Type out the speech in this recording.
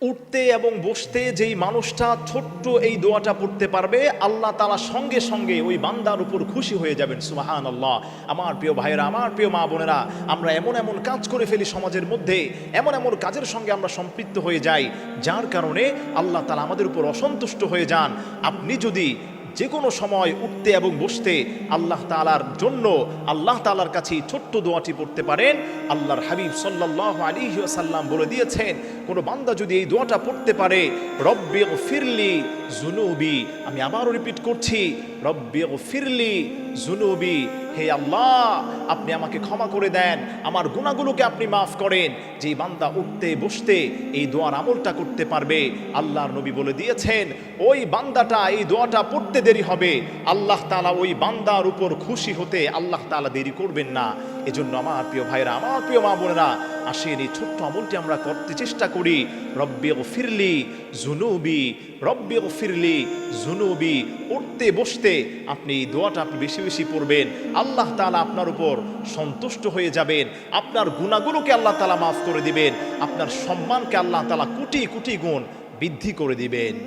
উঠতে এবং বসতে যেই মানুষটা ছোট্ট এই দোয়াটা পড়তে পারবে, আল্লাহ তাআলা সঙ্গে সঙ্গে ওই বান্দার উপর খুশি হয়ে যাবেন। সুবহানাল্লাহ। আমার প্রিয় ভাইয়েরা, আমার প্রিয় মা বোনেরা, আমরা এমন এমন কাজ করে ফেলি সমাজের মধ্যে, এমন এমন কাজের সঙ্গে আমরা সম্পৃক্ত হয়ে যাই, যার কারণে আল্লাহ তাআলা আমাদের উপর অসন্তুষ্ট হয়ে যান। আপনি যদি যে কোনো সময় উঠতে এবং বসতে আল্লাহ তাআলার জন্য আল্লাহ তাআলার কাছে ছোট্ট দোয়াটি পড়তে পারেন, আল্লাহর হাবিব সাল্লাল্লাহু আলাইহি ওয়াসাল্লাম বলে দিয়েছেন, কোনো বান্দা যদি এই দোয়াটা পড়তে পারে, রব্বিগফিরলি যুনুবি, আমি আবারও রিপিট করছি, রব্বিগফিরলি যুনুবি, হে আল্লাহ আপনি আমাকে ক্ষমা করে দেন, আমার গুনাহগুলোকে আপনি মাফ করেন। যেই বান্দা উঠতে বসতে এই দোয়ার আমলটা করতে পারবে, আল্লাহর নবী বলে দিয়েছেন ওই বান্দাটা এই দোয়াটা পড়তে দেরি হবে, আল্লাহ তাআলা ওই বান্দার উপর খুশি হতে আল্লাহ তাআলা দেরি করবেন না। এজন্য আমার প্রিয় ভাইরা, আমার প্রিয় মা বোনেরা, আসেন এই ছোট্ট আমলটি আমরা করতে চেষ্টা করি। রব্বিগফিরলি যুনুবি, রব্বিগফিরলি যুনুবি। উঠতে বসতে আপনি এই দোয়াটা আপনি বেশি বেশি পড়বেন, আল্লাহ তাআলা আপনার উপর সন্তুষ্ট হয়ে যাবেন, আপনার গুনাহগুলোকে আল্লাহ তাআলা মাফ করে দিবেন, আপনার সম্মানকে আল্লাহ তাআলা কোটি কোটি গুণ বৃদ্ধি করে দিবেন।